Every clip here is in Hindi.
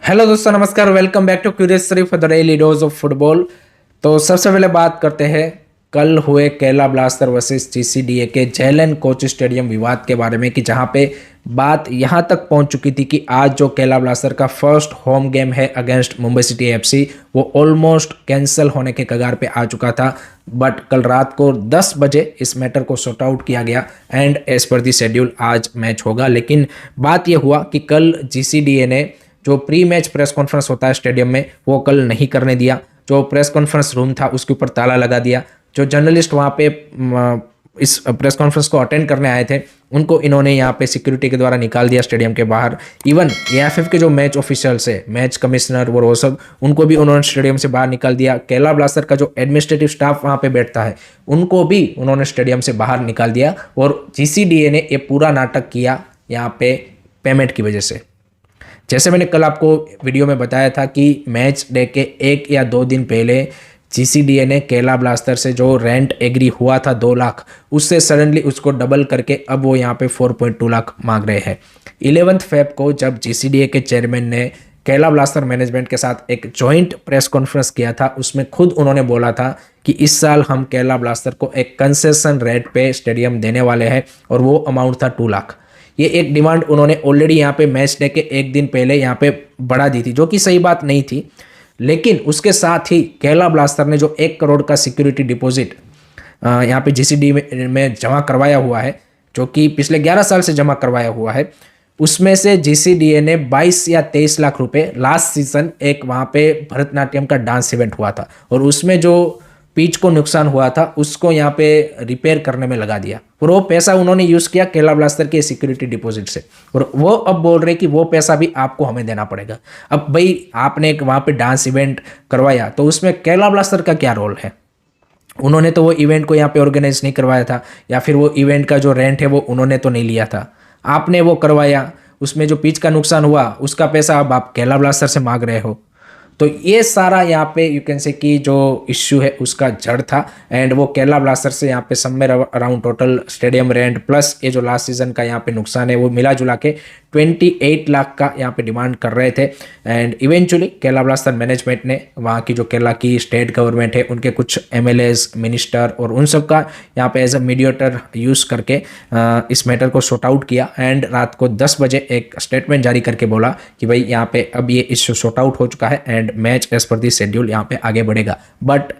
हेलो दोस्तों, नमस्कार। Welcome back to Curious Sharif for the daily dose of football. तो सबसे पहले बात करते हैं कल हुए केरला ब्लास्टर वर्सेस जीसीडीए के जेलन कोच स्टेडियम विवाद के बारे में, कि जहां पे बात यहां तक पहुंच चुकी थी कि आज जो केरला ब्लास्टर का फर्स्ट होम गेम है अगेंस्ट मुंबई सिटी एफसी, वो ऑलमोस्ट कैंसिल होने के कगार पे आ चुका था। बट कल रात को 10 बजे इस मैटर को सॉर्ट आउट किया गया and as per the schedule आज मैच होगा। लेकिन बात यह हुआ कि कल जीसीडीए ने जो प्री मैच प्रेस कॉन्फ्रेंस होता है स्टेडियम में, वो कल नहीं करने दिया। जो प्रेस कॉन्फ्रेंस रूम था उसके ऊपर ताला लगा दिया। जो जर्नलिस्ट वहाँ पे इस प्रेस कॉन्फ्रेंस को अटेंड करने आए थे, उनको इन्होंने यहाँ पे सिक्योरिटी के द्वारा निकाल दिया स्टेडियम के बाहर। इवन एएफएफ के जो मैच ऑफिशियल्स है, मैच कमिश्नर और वो सब, उनको भी उन्होंने स्टेडियम से बाहर निकाल दिया। केरला ब्लास्टर का जो एडमिनिस्ट्रेटिव स्टाफ वहाँ पे बैठता है, उनको भी उन्होंने स्टेडियम से बाहर निकाल दिया। और जीसीडीए ने ये पूरा नाटक किया यहाँ पे पेमेंट की वजह से। जैसे मैंने कल आपको वीडियो में बताया था कि मैच डे के 1 या 2 दिन पहले जीसीडीए ने केरला ब्लास्टर से जो रेंट एग्री हुआ था 2 लाख, उससे सडनली उसको डबल करके अब वो यहाँ पे 4.2 लाख मांग रहे हैं। 11 फेब को जब जीसीडीए के चेयरमैन ने केरला ब्लास्टर मैनेजमेंट के साथ एक जॉइंट प्रेस कॉन्फ्रेंस किया था, उसमें खुद उन्होंने बोला था कि इस साल हम केरला ब्लास्टर को एक कंसेशन रेट पे स्टेडियम देने वाले हैं, और वो अमाउंट था 2 लाख। ये एक डिमांड उन्होंने ऑलरेडी यहाँ पे मैच डे के 1 दिन पहले यहाँ पे बढ़ा दी थी, जो कि सही बात नहीं थी। लेकिन उसके साथ ही केरला ब्लास्टर ने जो 1 करोड़ का सिक्योरिटी डिपॉजिट यहाँ पे जीसीडी में जमा करवाया हुआ है, जो कि पिछले 11 साल से जमा करवाया हुआ है, उसमें से जीसीडीए ने 22 या 23 लाख रुपए लास्ट सीजन एक वहाँ पे भरतनाट्यम का डांस इवेंट हुआ था, और उसमें जो पिच को नुकसान हुआ था उसको यहाँ पे रिपेयर करने में लगा दिया। और वो पैसा उन्होंने यूज़ किया केरला ब्लास्टर के सिक्योरिटी डिपॉजिट से, और वो अब बोल रहे कि वो पैसा भी आपको हमें देना पड़ेगा। अब भाई, आपने एक वहाँ पे डांस इवेंट करवाया, तो उसमें केरला ब्लास्टर का क्या रोल है? उन्होंने तो वो इवेंट को यहाँ पे ऑर्गेनाइज नहीं करवाया था, या फिर वो इवेंट का जो रेंट है वो उन्होंने तो नहीं लिया था। आपने वो करवाया, उसमें जो पिच का नुकसान हुआ उसका पैसा अब आप केरला ब्लास्टर से मांग रहे हो। तो ये सारा यहाँ पे यू कैन से कि जो इश्यू है उसका जड़ था। एंड वो केरला ब्लास्टर से यहाँ पे somewhere around total stadium rent plus ये जो लास्ट सीजन का यहाँ पे नुकसान है, वो मिला जुला के 28 लाख का यहाँ पे डिमांड कर रहे थे। And eventually Kerala blaster management ने वहाँ की जो केरला की स्टेट गवर्नमेंट है, उनके कुछ एमएलएज, मिनिस्टर और उन सब का यहाँ पे एज अ मीडिएटर यूज़ करके इस मैटर को सॉर्ट आउट किया। एंड रात को 10 बजे एक स्टेटमेंट जारी करके बोला कि भाई यहाँ पे अब ये इश्यू सॉर्ट आउट हो चुका है and match as per the schedule यहाँ पे आगे बढ़ेगा। बट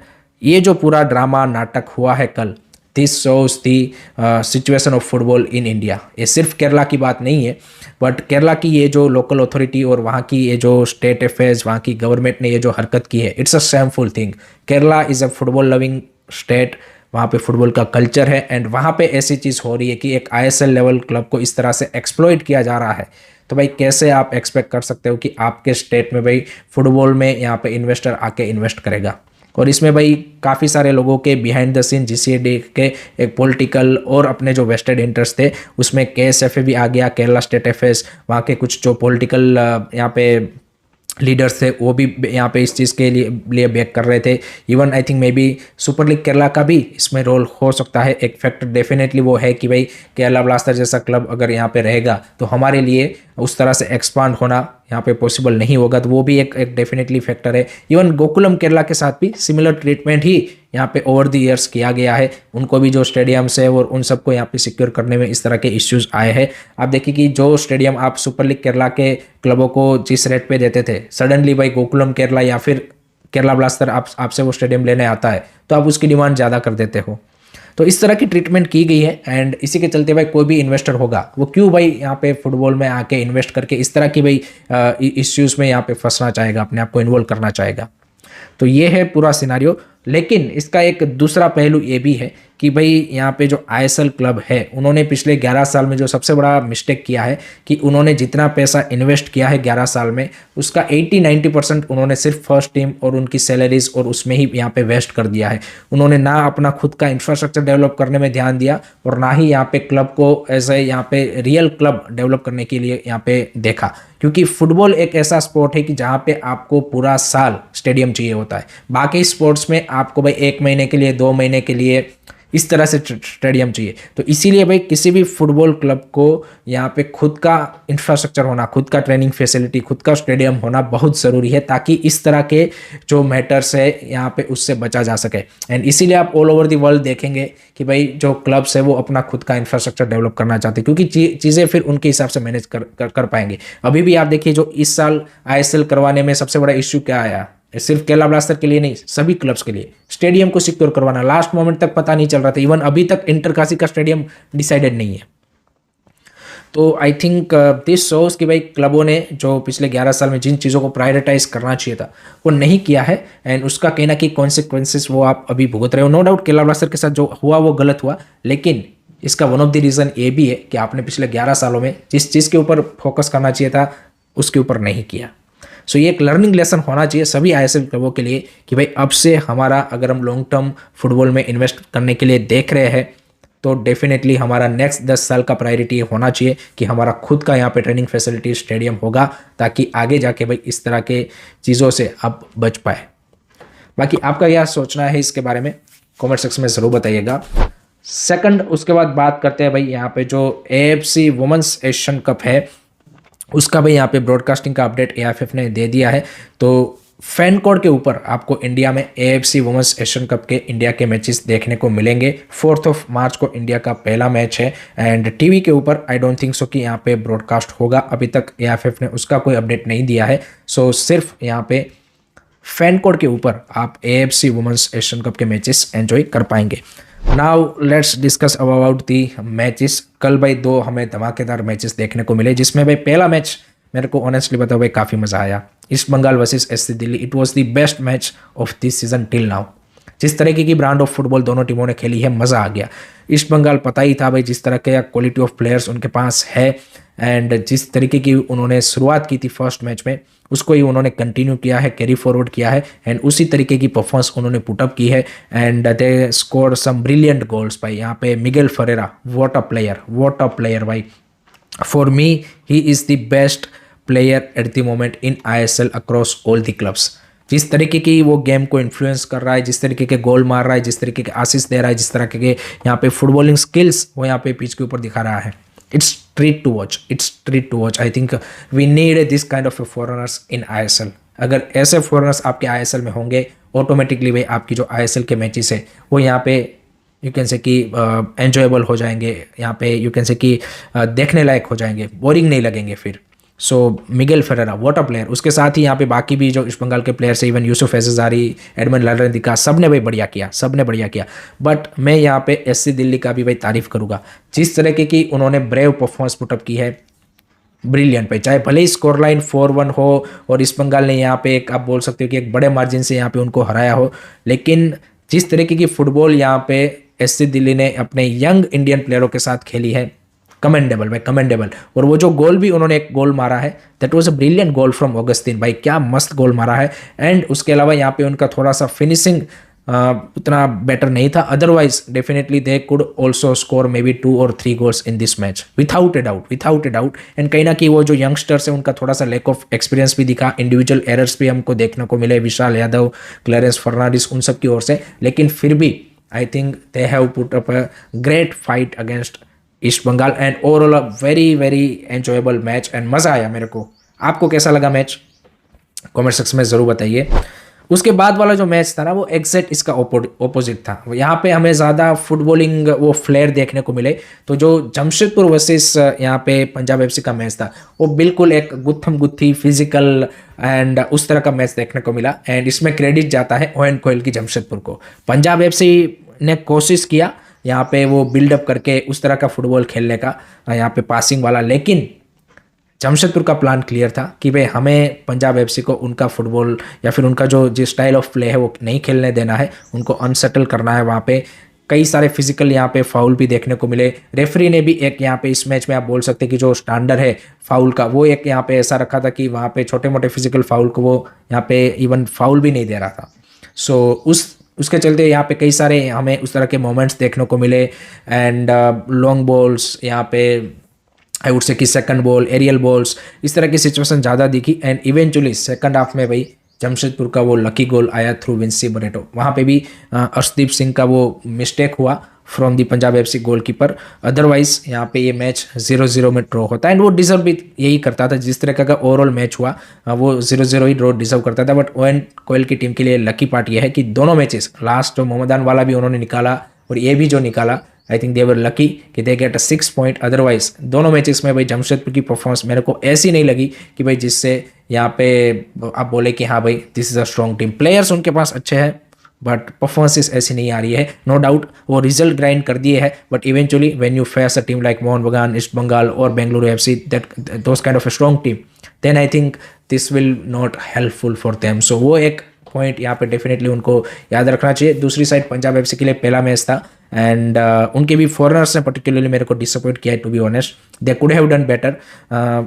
ये जो पूरा ड्रामा नाटक हुआ है कल, this shows the situation of football in India. ये सिर्फ केरला की बात नहीं है, बट केरला की ये जो लोकल अथॉरिटी और वहाँ की ये जो स्टेट अफेयर्स, वहाँ की गवर्नमेंट ने ये जो हरकत की है, it's a shameful thing. Kerala is a football loving state, वहाँ पे फुटबॉल का कल्चर है, एंड वहाँ पे ऐसी चीज़ हो रही है कि एक आईएसएल लेवल क्लब को इस तरह से एक्सप्लॉइट किया जा रहा है। तो भाई, कैसे आप एक्सपेक्ट कर सकते हो कि आपके स्टेट में भाई फुटबॉल में यहाँ पे इन्वेस्टर आके इन्वेस्ट करेगा? और इसमें भाई काफ़ी सारे लोगों के बिहाइंड द सीन जीसीडी के एक पॉलिटिकल और अपने जो वेस्टेड इंटरेस्ट थे, उसमें केएसएफए भी आ गया, केरला स्टेट अफेयर्स, वहाँ के कुछ जो पॉलिटिकल यहाँ पे लीडर्स थे वो भी यहाँ पे इस चीज़ के लिए बैक कर रहे थे। Even I think may be super league Kerala का भी इसमें रोल हो सकता है। एक फैक्टर डेफिनेटली वो है कि भाई केरला ब्लास्टर जैसा क्लब अगर यहाँ पे रहेगा तो हमारे लिए उस तरह से एक्सपांड होना यहाँ पे पॉसिबल नहीं होगा, तो वो भी एक डेफिनेटली फैक्टर है। इवन गोकुलम केरला के साथ भी सिमिलर ट्रीटमेंट ही यहाँ पे ओवर द ईयर्स किया गया है। उनको भी जो स्टेडियम्स है और उन सबको यहाँ पे सिक्योर करने में इस तरह के इश्यूज आए हैं। आप देखिए कि जो स्टेडियम आप सुपर लीग केरला के क्लबों को जिस रेट पे देते थे, सडनली भाई गोकुलम केरला या फिर केरला ब्लास्टर आपसे वो स्टेडियम लेने आता है, तो आप उसकी डिमांड ज़्यादा कर देते हो। तो इस तरह की ट्रीटमेंट की गई है। एंड इसी के चलते भाई कोई भी इन्वेस्टर होगा वो क्यों भाई यहाँ पे फुटबॉल में आके इन्वेस्ट करके इस तरह की भाई इश्यूज़ में यहाँ पे फंसना चाहेगा, अपने आप को इन्वॉल्व करना चाहेगा। तो ये है पूरा सिनारियो। लेकिन इसका एक दूसरा पहलू ये भी है कि भाई यहाँ पे जो आईएसएल क्लब है, उन्होंने पिछले 11 साल में जो सबसे बड़ा मिस्टेक किया है कि उन्होंने जितना पैसा इन्वेस्ट किया है 11 साल में, उसका 80-90% उन्होंने सिर्फ फर्स्ट टीम और उनकी सैलरीज और उसमें ही यहाँ पे वेस्ट कर दिया है। उन्होंने ना अपना खुद का इंफ्रास्ट्रक्चर डेवलप करने में ध्यान दिया, और ना ही यहाँ पे क्लब को एज ए यहाँ पे रियल क्लब डेवलप करने के लिए यहाँ पे देखा। क्योंकि फुटबॉल एक ऐसा स्पोर्ट है कि जहाँ पे आपको पूरा साल स्टेडियम चाहिए होता है। बाकी स्पोर्ट्स में आपको भाई 1 महीने के लिए, 2 महीने के लिए इस तरह से स्टेडियम चाहिए। तो इसीलिए भाई किसी भी फुटबॉल क्लब को यहाँ पे खुद का इंफ्रास्ट्रक्चर होना, खुद का ट्रेनिंग फैसिलिटी, खुद का स्टेडियम होना बहुत ज़रूरी है, ताकि इस तरह के जो मैटर्स है यहाँ पे उससे बचा जा सके। एंड इसीलिए आप ऑल ओवर द वर्ल्ड देखेंगे कि भाई जो क्लब्स है वो अपना खुद का इंफ्रास्ट्रक्चर डेवलप करना चाहते हैं, क्योंकि चीज़ें फिर उनके हिसाब से मैनेज कर पाएंगे। अभी भी आप देखिए जो इस साल ISL करवाने में सबसे बड़ा इश्यू क्या आया, सिर्फ केरला ब्लास्टर के लिए नहीं, सभी क्लब्स के लिए स्टेडियम को सिक्योर करवाना लास्ट मोमेंट तक पता नहीं चल रहा था। इवन अभी तक इंटरकाशी का स्टेडियम डिसाइडेड नहीं है। तो आई थिंक दिस शोज कि भाई क्लबों ने जो पिछले 11 साल में जिन चीज़ों को प्रायोरिटाइज करना चाहिए था वो नहीं किया है, एंड उसका कहीं ना कहीं कॉन्सिक्वेंसेस वो आप अभी भुगत रहे हो। नो डाउट केरला ब्लास्टर के साथ जो हुआ वो गलत हुआ, लेकिन इसका वन ऑफ द रीज़न ये भी है कि आपने पिछले 11 सालों में जिस चीज़ के ऊपर फोकस करना चाहिए था उसके ऊपर नहीं किया। सो ये एक लर्निंग लेसन होना चाहिए सभी ISL क्लबों के लिए कि भाई अब से हमारा, अगर हम लॉन्ग टर्म फुटबॉल में इन्वेस्ट करने के लिए देख रहे हैं तो डेफिनेटली हमारा नेक्स्ट 10 साल का प्रायोरिटी होना चाहिए कि हमारा खुद का यहाँ पे ट्रेनिंग फैसिलिटी स्टेडियम होगा, ताकि आगे जाके भाई इस तरह के चीज़ों से आप बच पाए। बाकी आपका क्या सोचना है इसके बारे में कमेंट सेक्शन में ज़रूर बताइएगा। सेकंड, उसके बाद बात करते हैं भाई यहाँ पे जो AFC वुमेंस एशियन कप है उसका भाई यहाँ पे ब्रॉडकास्टिंग का अपडेट AFF ने दे दिया है। तो फैन कोड के ऊपर आपको इंडिया में AFC वुमेंस एशियन कप के इंडिया के मैचेस देखने को मिलेंगे। 4 मार्च को इंडिया का पहला मैच है, एंड टीवी के ऊपर आई डोंट थिंक सो कि यहाँ पे ब्रॉडकास्ट होगा। अभी तक AFF ने उसका कोई अपडेट नहीं दिया है। सो सिर्फ यहाँ पे फैन कोड के ऊपर आप AFC वुमेंस एशियन कप के मैचेस एंजॉय कर पाएंगे। Now let's discuss about the matches. कल भाई 2 हमें धमाकेदार मैचेस देखने को मिले, जिसमें भाई पहला मैच मेरे को ऑनेस्टली बताओ भाई काफ़ी मज़ा आया। East Bengal versus SC Delhi, it was the best match of this season till now. जिस तरीके की ब्रांड ऑफ फुटबॉल दोनों टीमों ने खेली है, मज़ा आ गया। ईस्ट बंगाल पता ही था भाई जिस तरह के क्वालिटी ऑफ प्लेयर्स उनके पास है, एंड जिस तरीके की उन्होंने शुरुआत की थी फर्स्ट मैच में उसको ही उन्होंने कंटिन्यू किया है, कैरी फॉरवर्ड किया है, एंड उसी तरीके की परफॉर्मेंस उन्होंने पुटअप की है। And they score some brilliant goals भाई। यहाँ पे Miguel Ferreira, what a player भाई। For me he is the best player at the moment in ISL across all the clubs. जिस तरीके की वो गेम को इन्फ्लुएंस कर रहा है, जिस तरीके के गोल मार रहा है, जिस तरीके के असिस्ट दे रहा है, जिस तरह के यहाँ पे फुटबॉलिंग स्किल्स वो यहाँ पे पिच के ऊपर दिखा रहा है, it's treat to watch. I think we need this kind of foreigners in ISL। अगर ऐसे फॉरेनर्स आपके ISL में होंगे, ऑटोमेटिकली भाई आपकी जो ISL के मैचेस है वो यहाँ पे यू कैन से कि एन्जॉयबल हो जाएंगे, यहाँ पे यू कैन से कि देखने लायक हो जाएंगे, बोरिंग नहीं लगेंगे फिर। So Miguel Ferreira what a player. उसके साथ ही यहाँ पे बाकी भी जो ईस्ट बंगाल के प्लेयर्स है, इवन यूसुफ एज़ारी, एडमंड लालरेंदिका, सब ने भाई बढ़िया किया। बट मैं यहाँ पे SC दिल्ली का भी भाई तारीफ करूँगा, जिस तरीके की उन्होंने ब्रेव परफॉर्मेंस पुटअप की है, ब्रिलियंट भाई। चाहे भले ही स्कोर लाइन 4-1 हो और ईस्ट बंगाल ने यहाँ पे एक, आप बोल सकते हो कि एक बड़े मार्जिन से यहाँ पे उनको हराया हो, लेकिन जिस तरीके की फुटबॉल यहाँ पे SC दिल्ली ने अपने यंग इंडियन प्लेयरों के साथ खेली है, कमेंडेबल भाई, कमेंडेबल। और वो जो गोल भी उन्होंने एक गोल मारा है, that was a brilliant goal from Augustin भाई, क्या मस्त गोल मारा है। एंड उसके अलावा यहाँ पे उनका थोड़ा सा फिनिशिंग उतना बेटर नहीं था, otherwise definitely they could also score may be 2 और 3 goals in this match without a doubt. And कहीं ना कहीं वो जो यंगस्टर्स है उनका थोड़ा सा लैक ऑफ एक्सपीरियंस भी दिखा, इंडिविजुअल एरर्स भी हमको देखने को मिले, विशाल यादव, क्लेरेंस फर्नांडिस, उन सब की ओर से। लेकिन फिर भी I think they have put up a great fight against East Bengal, and overall a very enjoyable match, and मज़ा आया मेरे को। आपको कैसा लगा मैच कमेंट सेक्शन में ज़रूर बताइए। उसके बाद वाला जो मैच था ना वो एग्जैक्ट इसका ओपोजिट था। यहाँ पे हमें ज़्यादा फुटबॉलिंग वो फ्लेयर देखने को मिले। तो जो जमशेदपुर वर्सेस यहाँ पे पंजाब FC का मैच था वो बिल्कुल एक गुत्थम गुत्थी फिजिकल एंड उस तरह का मैच देखने को मिला, एंड इसमें क्रेडिट जाता है ओएन कोयल की जमशेदपुर को। पंजाब FC ने कोशिश किया यहाँ पे वो बिल्डअप करके उस तरह का फुटबॉल खेलने का, यहाँ पे पासिंग वाला, लेकिन जमशेदपुर का प्लान क्लियर था कि भाई हमें पंजाब FC को उनका फुटबॉल या फिर उनका जो स्टाइल ऑफ प्ले है वो नहीं खेलने देना है, उनको अनसेटल करना है। वहाँ पे कई सारे फिजिकल यहाँ पे फाउल भी देखने को मिले। रेफरी ने भी एक यहाँ पे इस मैच में आप बोल सकते हैं कि जो स्टैंडर्ड है फाउल का वो एक यहाँ पे ऐसा रखा था कि वहाँ पे छोटे मोटे फिजिकल फाउल को वो यहाँ पे इवन फाउल भी नहीं दे रहा था। सो उसके चलते यहाँ पे कई सारे हमें उस तरह के मोमेंट्स देखने को मिले, एंड लॉन्ग बॉल्स यहाँ पे आई वुड से कि सेकंड बॉल, एरियल बॉल्स, इस तरह की सिचुएशन ज़्यादा दिखी। एंड इवेंचुअली सेकंड हाफ में भाई जमशेदपुर का वो लकी गोल आया थ्रू विंसी बरेटो। वहाँ पे भी अर्शदीप सिंह का वो मिस्टेक हुआ from the Punjab FC goalkeeper. Otherwise यहाँ पे ये मैच 0-0 में ड्रॉ होता है एंड वो डिजर्व भी यही करता था। जिस तरह का ओवरऑल मैच हुआ वो 0-0 ही ड्रॉ डिजर्व करता था। बट ओवेन कोयल की टीम के लिए लकी पार्ट ये है कि दोनों मैचेस, लास्ट जो मोहम्मदान वाला भी उन्होंने निकाला और ये भी जो निकाला, आई थिंक दे वर लकी कि दे गेट 6 पॉइंट। अदरवाइज दोनों मैचेस में भाई जमशेदपुर की परफॉर्मेंस मेरे को ऐसी नहीं लगी कि भाई जिससे यहाँ पे आप बोले कि हाँ भाई this is a strong team. Players उनके पास अच्छे हैं बट परफॉर्मेंसेस ऐसी नहीं आ रही है। नो डाउट वो रिजल्ट ग्राइंड कर दिए है, but eventually when you face a team like Mohun Bagan, East Bengal और Bengaluru FC, that those kind of a strong team, then I think this will not helpful for them. सो वो एक पॉइंट यहाँ पे डेफिनेटली उनको याद रखना चाहिए। दूसरी साइड पंजाब एफसी के लिए पहला मैच था एंड उनके भी फॉरनर्स ने पर्टिकुलरली मेरे को डिसअपॉइंट किया है, to be honest. They could have done better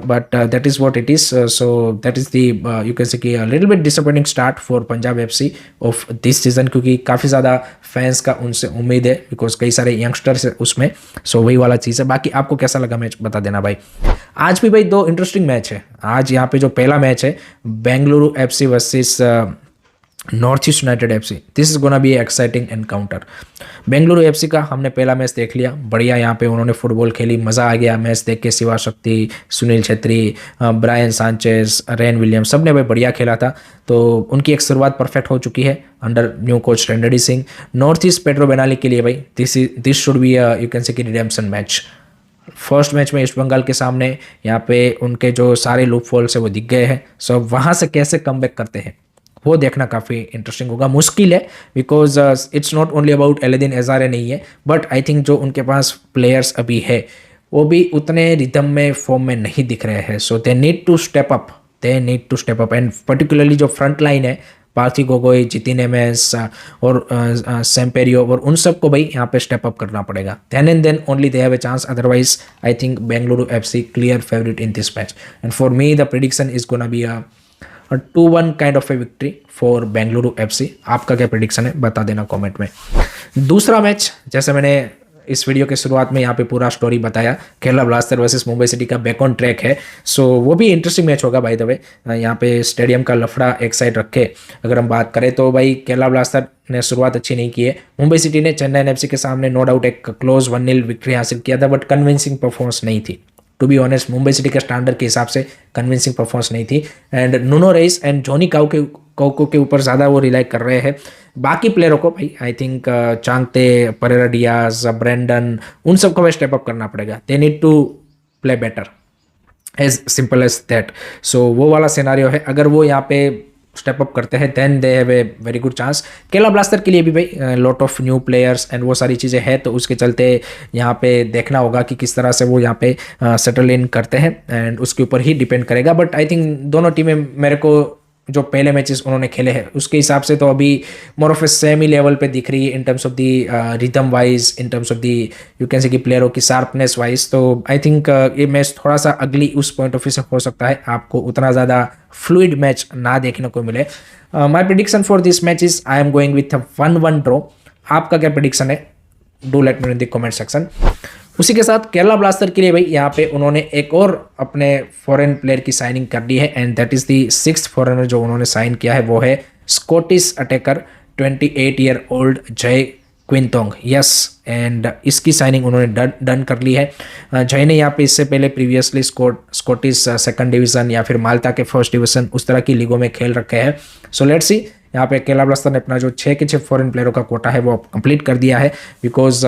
but that is what it is. So that is the you can say कि little bit disappointing start for Punjab FC of this season, क्योंकि काफ़ी ज़्यादा फैंस का उनसे उम्मीद है बिकॉज कई सारे यंगस्टर्स है उसमें। सो वही वाला चीज़ है। बाकी आपको कैसा लगा मैच बता देना भाई। आज भी भाई 2 इंटरेस्टिंग मैच है। आज यहाँ पे जो पहला मैच है Bengaluru FC versus north east United FC, this is gonna be exciting encounter. Bengaluru FC का हमने पहला मैच देख लिया, बढ़िया यहाँ पे उन्होंने फुटबॉल खेली, मज़ा आ गया मैच देख के। Shiva Shakti, Sunil Chhetri, Brian Sanchez, Ryan Williams, सब ने भाई बढ़िया खेला था। तो उनकी एक शुरुआत परफेक्ट हो चुकी है under new coach Renedy Singh. North East Pedro Benali के लिए भाई this should be you can say कि रिडेम्पशन मैच। फर्स्ट मैच में ईस्ट बंगाल के सामने यहाँ पे उनके जो सारे लूप फॉल्स है वो दिख गए हैं। सो वहाँ से कैसे कमबैक करते हैं वो देखना काफ़ी इंटरेस्टिंग होगा। मुश्किल है because it's not only about Alaeddine Ajaraie नहीं है, बट आई थिंक जो उनके पास प्लेयर्स अभी है वो भी उतने रिदम में फॉर्म में नहीं दिख रहे हैं। So they need to step up, and particularly जो फ्रंट लाइन है, पार्थी गोगोई, जितिन एमएस और सेम्पेरियो और उन सबको भाई यहाँ पे स्टेप अप करना पड़ेगा। Then and then only they have a chance. Otherwise I think Bengaluru FC clear favourite in this match and for me the prediction is gonna be a 2-1 kind of a victory for Bengaluru FC. आपका क्या प्रेडिक्शन है बता देना कमेंट में। दूसरा मैच, जैसे मैंने इस वीडियो के शुरुआत में यहाँ पे पूरा स्टोरी बताया, Kerala blaster versus Mumbai city का बैक ऑन ट्रैक है। सो वो भी इंटरेस्टिंग मैच होगा बाय द वे। यहाँ पे स्टेडियम का लफड़ा एक साइड रखे अगर हम बात करें तो भाई केरला ब्लास्टर ने शुरुआत अच्छी नहीं की है। मुंबई सिटी ने चेन्नई एफसी के सामने नो डाउट एक क्लोज 1-0 विक्ट्री हासिल किया था, बट कन्विंसिंग परफॉर्मेंस नहीं थी। To be honest Mumbai City के स्टैंडर्ड के हिसाब से कन्विंसिंग परफॉर्मेंस नहीं थी एंड नुनो रेस एंड जॉनी काउको के ऊपर ज़्यादा वो रिलाई कर रहे हैं। बाकी प्लेयरों को भाई I think Chhangte, Pereyra Diaz, Brandon, उन सबको भाई स्टेप अप करना पड़ेगा। They need to play better, as simple as that. So वो वाला सिनारियो है। अगर वो यहाँ पे स्टेप अप करते हैं then they have a very good chance. Kerala Blaster के लिए भी भाई lot of new players and वो सारी चीज़ें हैं, तो उसके चलते यहाँ पे देखना होगा कि किस तरह से वो यहाँ पे सेटल इन करते हैं एंड उसके ऊपर ही डिपेंड करेगा। बट आई थिंक दोनों टीमें मेरे को जो पहले मैचेस उन्होंने खेले हैं उसके हिसाब से तो अभी more of a semi level पे दिख रही है in terms of the rhythm wise, in terms of the you can say कि प्लेयरों की शार्पनेस वाइज। तो आई थिंक ये मैच थोड़ा सा अगली उस पॉइंट ऑफ व्यू से हो सकता है आपको उतना ज़्यादा फ्लूइड मैच ना देखने को मिले। माई prediction for this match is I am going with 1-1 draw. आपका क्या प्रेडिक्शन है? Do let me in the comment section. उसी के साथ केरला ब्लास्टर के लिए भाई यहाँ पे उन्होंने एक और अपने फॉरेन प्लेयर की साइनिंग कर दी है and that is the 6th foreigner जो उन्होंने साइन किया है वो है स्कॉटिश अटैकर 28 ईयर ओल्ड जय क्विंटोंग। यस, एंड इसकी साइनिंग उन्होंने डन कर ली है। जय ने यहाँ पे इससे पहले प्रीवियसली स्कॉटिश 2nd डिवीज़न या फिर माल्टा के 1st डिवीज़न उस तरह की लीगों में खेल रखे हैं। सो लेट्स सी, यहाँ पे केरला ब्लास्टर ने अपना जो 6 के 6 फॉरेन प्लेयरों का कोटा है वो कंप्लीट कर दिया है बिकॉज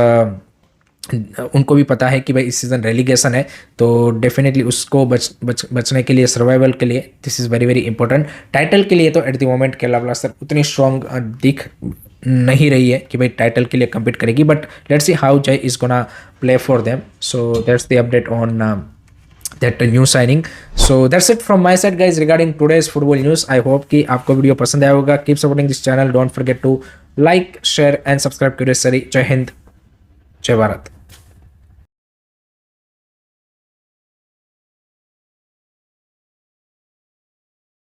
उनको भी पता है कि भाई इस सीज़न रेलीगेशन है, तो डेफिनेटली उसको बचने के लिए, सर्वाइवल के लिए this is very very important. Title के लिए तो eight the moment Kerala blaster उतनी स्ट्रॉन्ग दिख नहीं रही है कि भाई टाइटल के लिए कम्पीट करेगी, बट लेट्स सी हाउ जय is gonna play for them. So that's the update on that new signing. So that's it from my side guys regarding today's football news. I hope कि आपको वीडियो पसंद आया होगा. Keep supporting this channel. Don't forget to like, share and subscribe. Curious Study. जय हिंद, जय भारत.